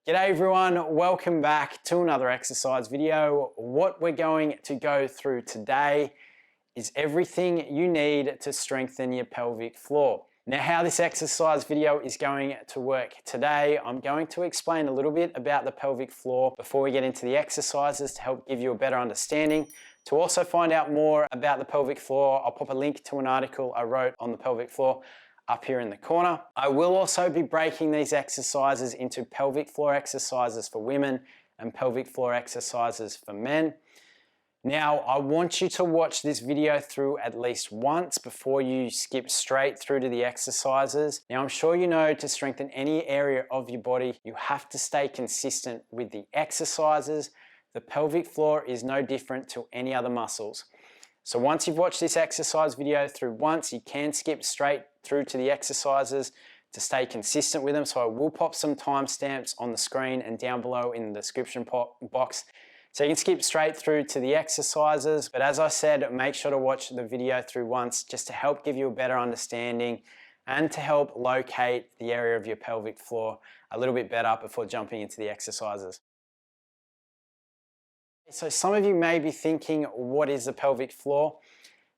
G'day everyone, welcome back to another exercise video. What we're going to go through today is everything you need to strengthen your pelvic floor. Now, how this exercise video is going to work today, I'm going to explain a little bit about the pelvic floor before we get into the exercises to help give you a better understanding. To also find out more about the pelvic floor, I'll pop a link to an article I wrote on the pelvic floor up here in the corner. I will also be breaking these exercises into pelvic floor exercises for women and pelvic floor exercises for men. Now, I want you to watch this video through at least once before you skip straight through to the exercises. Now, I'm sure you know to strengthen any area of your body, you have to stay consistent with the exercises. The pelvic floor is no different to any other muscles. So once you've watched this exercise video through once, you can skip straight through to the exercises to stay consistent with them. So I will pop some timestamps on the screen and down below in the description box. So you can skip straight through to the exercises. But as I said, make sure to watch the video through once just to help give you a better understanding and to help locate the area of your pelvic floor a little bit better before jumping into the exercises. So some of you may be thinking, what is the pelvic floor?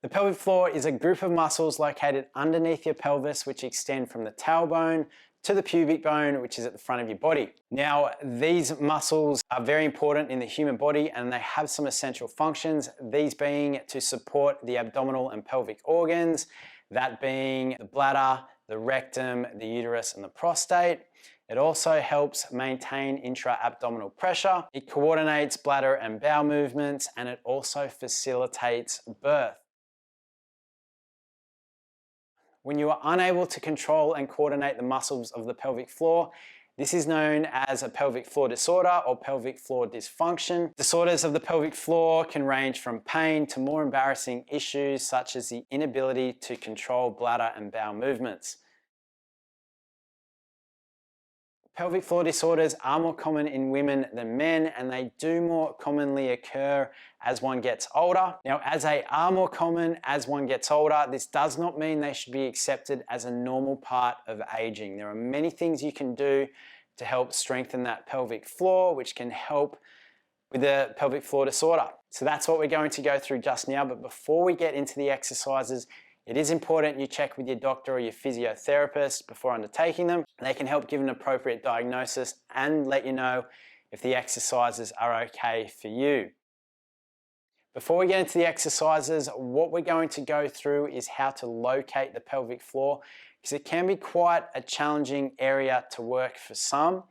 The pelvic floor is a group of muscles located underneath your pelvis which extend from the tailbone to the pubic bone, which is at the front of your body. Now, these muscles are very important in the human body and they have some essential functions, these being to support the abdominal and pelvic organs, that being the bladder, the rectum, the uterus, and the prostate. It also helps maintain intra-abdominal pressure. It coordinates bladder and bowel movements, and it also facilitates birth. When you are unable to control and coordinate the muscles of the pelvic floor, this is known as a pelvic floor disorder or pelvic floor dysfunction. Disorders of the pelvic floor can range from pain to more embarrassing issues such as the inability to control bladder and bowel movements. Pelvic floor disorders are more common in women than men, and they do more commonly occur as one gets older. Now, as they are more common as one gets older, this does not mean they should be accepted as a normal part of aging. There are many things you can do to help strengthen that pelvic floor, which can help with the pelvic floor disorder. So that's what we're going to go through just now. But before we get into the exercises, it is important you check with your doctor or your physiotherapist before undertaking them. They can help give an appropriate diagnosis and let you know if the exercises are okay for you. Before we get into the exercises, what we're going to go through is how to locate the pelvic floor, because it can be quite a challenging area to work for some.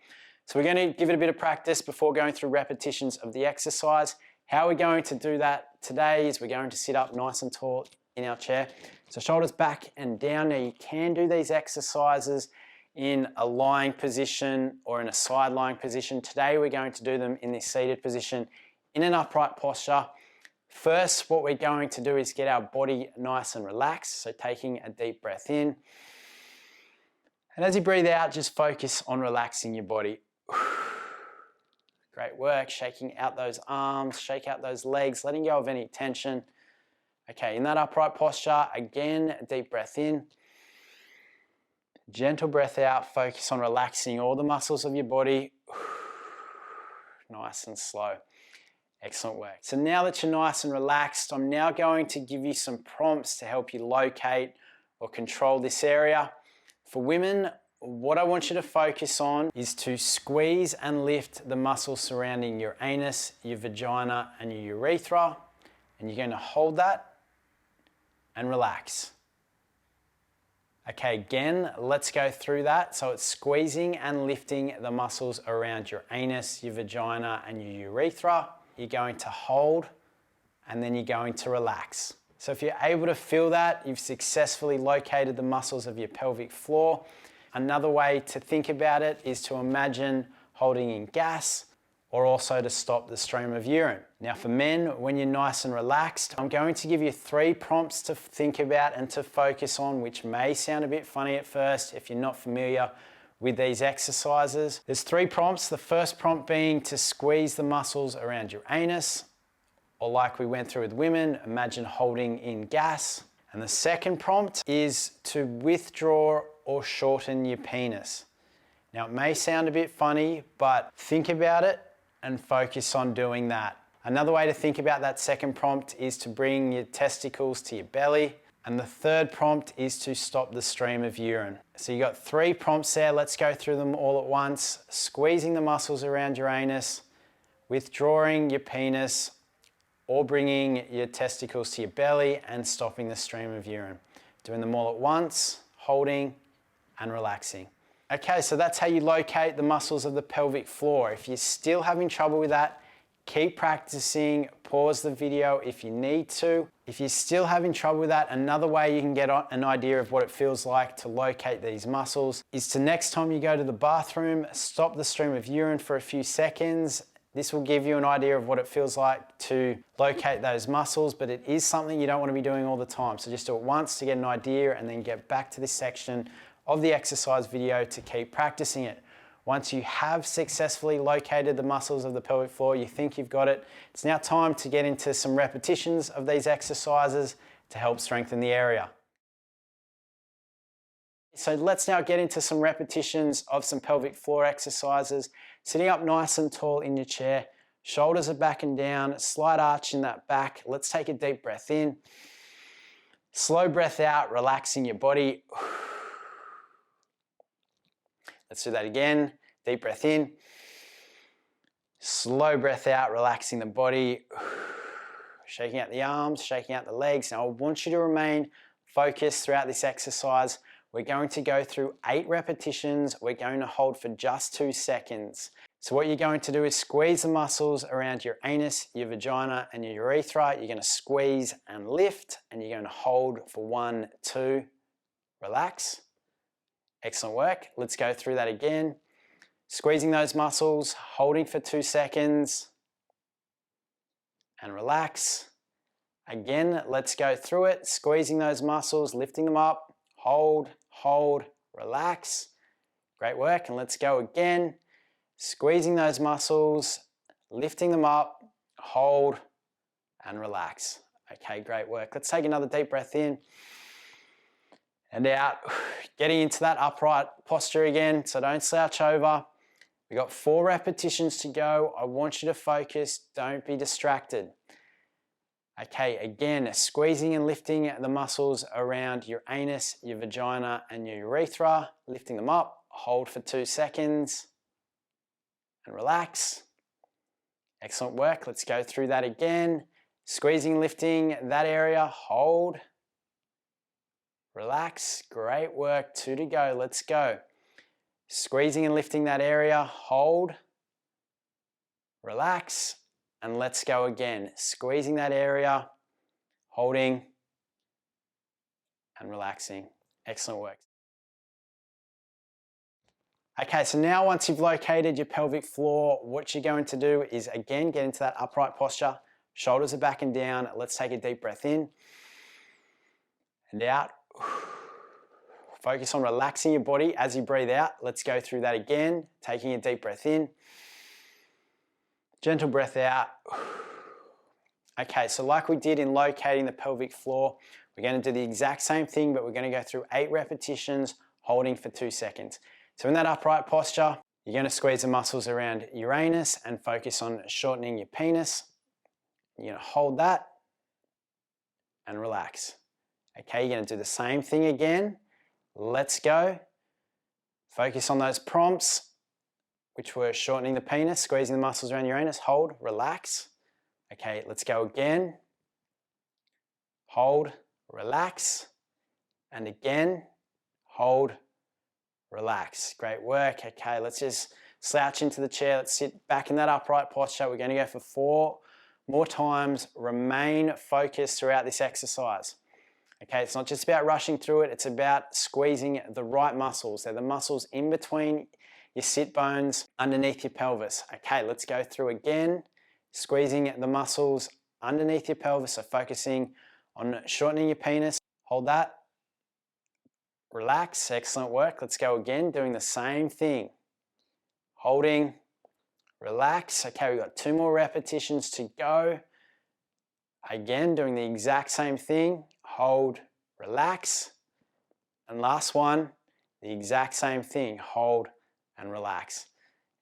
So we're going to give it a bit of practice before going through repetitions of the exercise. How we're going to do that today is we're going to sit up nice and tall in our chair. So shoulders back and down. Now you can do these exercises in a lying position or in a side lying position. Today we're going to do them in this seated position in an upright posture. First, what we're going to do is get our body nice and relaxed. So taking a deep breath in. And as you breathe out, just focus on relaxing your body. Great work. Shaking out those arms, shake out those legs, letting go of any tension. Okay, in that upright posture, again, a deep breath in. Gentle breath out, focus on relaxing all the muscles of your body. Nice and slow. Excellent work. So now that you're nice and relaxed, I'm now going to give you some prompts to help you locate or control this area. For women, what I want you to focus on is to squeeze and lift the muscles surrounding your anus, your vagina, and your urethra. And you're going to hold that and relax. Okay, again, let's go through that. So it's squeezing and lifting the muscles around your anus, your vagina, and your urethra. You're going to hold, and then you're going to relax. So if you're able to feel that, you've successfully located the muscles of your pelvic floor. Another way to think about it is to imagine holding in gas, or also to stop the stream of urine. Now for men, when you're nice and relaxed, I'm going to give you 3 prompts to think about and to focus on, which may sound a bit funny at first if you're not familiar with these exercises. There's 3 prompts. The first prompt being to squeeze the muscles around your anus, or like we went through with women, imagine holding in gas. And the second prompt is to withdraw or shorten your penis. Now it may sound a bit funny, but think about it and focus on doing that. Another way to think about that second prompt is to bring your testicles to your belly. And the third prompt is to stop the stream of urine. So you got 3 prompts there. Let's go through them all at once. Squeezing the muscles around your anus, withdrawing your penis, or bringing your testicles to your belly and stopping the stream of urine. Doing them all at once, holding and relaxing. Okay, so that's how you locate the muscles of the pelvic floor. If you're still having trouble with that, keep practicing, pause the video if you need to. If you're still having trouble with that, another way you can get an idea of what it feels like to locate these muscles is to next time you go to the bathroom, stop the stream of urine for a few seconds. This will give you an idea of what it feels like to locate those muscles, but it is something you don't want to be doing all the time. So just do it once to get an idea and then get back to this section of the exercise video to keep practicing it. Once you have successfully located the muscles of the pelvic floor, you think you've got it, it's now time to get into some repetitions of these exercises to help strengthen the area. So let's now get into some repetitions of some pelvic floor exercises. Sitting up nice and tall in your chair, shoulders are back and down, slight arch in that back. Let's take a deep breath in. Slow breath out, relaxing your body. Let's do that again. Deep breath in. Slow breath out, relaxing the body. Shaking out the arms, shaking out the legs. Now I want you to remain focused throughout this exercise. We're going to go through 8 repetitions. We're going to hold for just 2 seconds. So what you're going to do is squeeze the muscles around your anus, your vagina, and your urethra. You're going to squeeze and lift, and you're going to hold for 1, 2, relax. Excellent work. Let's go through that again. Squeezing those muscles, holding for 2 seconds, and relax. Again, let's go through it. Squeezing those muscles, lifting them up, hold, relax. Great work. And let's go again. Squeezing those muscles, lifting them up, hold, and relax. Okay, great work. Let's take another deep breath in and out. Getting into that upright posture again, so don't slouch over. We've got 4 repetitions to go. I want you to focus, don't be distracted. Okay, again, squeezing and lifting the muscles around your anus, your vagina, and your urethra, lifting them up, hold for 2 seconds, and relax. Excellent work. Let's go through that again. Squeezing, lifting that area, hold, relax. Great work. 2 to go. Let's go. Squeezing and lifting that area, hold, relax, and let's go again. Squeezing that area, holding, and relaxing. Excellent work. Okay, so now once you've located your pelvic floor, what you're going to do is again get into that upright posture. Shoulders are back and down. Let's take a deep breath in and out. Focus on relaxing your body as you breathe out. Let's go through that again. Taking a deep breath in. Gentle breath out. Okay, so like we did in locating the pelvic floor, we're going to do the exact same thing, but we're going to go through 8 repetitions, holding for 2 seconds. So in that upright posture, you're going to squeeze the muscles around your anus and focus on shortening your penis. You're going to hold that and relax. Okay, you're going to do the same thing again. Let's go. Focus on those prompts, which were shortening the penis, squeezing the muscles around your anus, hold, relax. Okay, let's go again. Hold, relax, and again, hold, relax. Great work. Okay, let's just slouch into the chair. Let's sit back in that upright posture. We're going to go for 4 more times. Remain focused throughout this exercise. Okay, it's not just about rushing through it, it's about squeezing the right muscles. They're the muscles in between your sit bones underneath your pelvis. Okay, let's go through again. Squeezing the muscles underneath your pelvis, so focusing on shortening your penis. Hold that. Relax, excellent work. Let's go again, doing the same thing. Holding, relax. Okay, we've got 2 more repetitions to go. Again, doing the exact same thing. Hold, relax. And last one, the exact same thing. Hold and relax.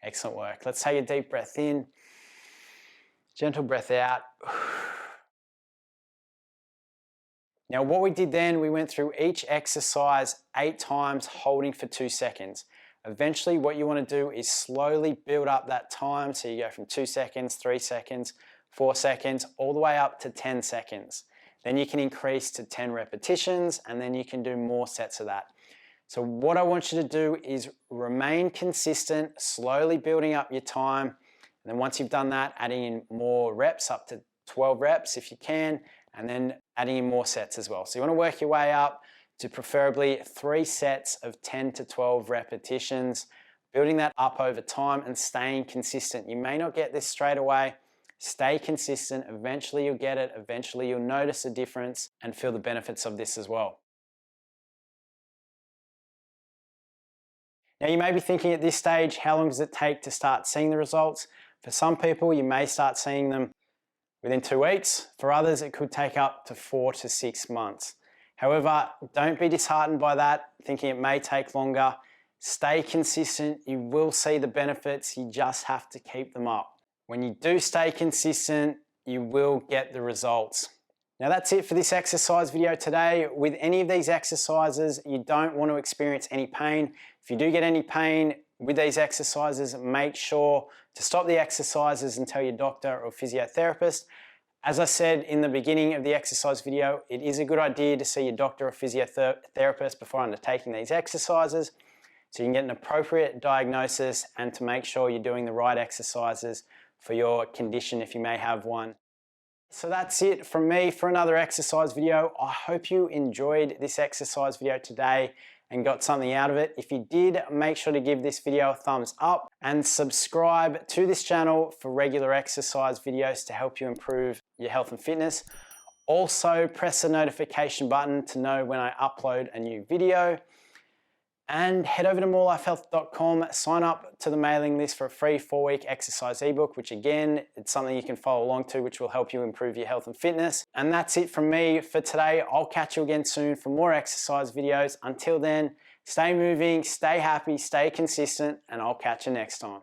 Excellent work. Let's take a deep breath in, gentle breath out. Now what we did then, we went through each exercise 8 times, holding for 2 seconds. Eventually what you want to do is slowly build up that time. So you go from 2 seconds, 3 seconds, 4 seconds, all the way up to 10 seconds. Then you can increase to 10 repetitions, and then you can do more sets of that. So what I want you to do is remain consistent, slowly building up your time. And then once you've done that, adding in more reps, up to 12 reps if you can, and then adding in more sets as well. So you want to work your way up to preferably 3 sets of 10 to 12 repetitions, building that up over time and staying consistent. You may not get this straight away. Stay consistent. Eventually you'll get it. Eventually you'll notice a difference and feel the benefits of this as well. Now you may be thinking at this stage, how long does it take to start seeing the results? For some people, you may start seeing them within 2 weeks. For others, it could take up to 4 to 6 months. However, don't be disheartened by that, thinking it may take longer. Stay consistent. You will see the benefits. You just have to keep them up. When you do stay consistent, you will get the results. Now that's it for this exercise video today. With any of these exercises, you don't want to experience any pain. If you do get any pain with these exercises, make sure to stop the exercises and tell your doctor or physiotherapist. As I said in the beginning of the exercise video, it is a good idea to see your doctor or physiotherapist before undertaking these exercises, so you can get an appropriate diagnosis and to make sure you're doing the right exercises for your condition if you may have one. So that's it from me for another exercise video. I hope you enjoyed this exercise video today and got something out of it. If you did, make sure to give this video a thumbs up and subscribe to this channel for regular exercise videos to help you improve your health and fitness. Also, press the notification button to know when I upload a new video. And head over to morelifehealth.com, sign up to the mailing list for a free 4-week exercise ebook, which again, it's something you can follow along to, which will help you improve your health and fitness. And that's it from me for today. I'll catch you again soon for more exercise videos. Until then, stay moving, stay happy, stay consistent, and I'll catch you next time.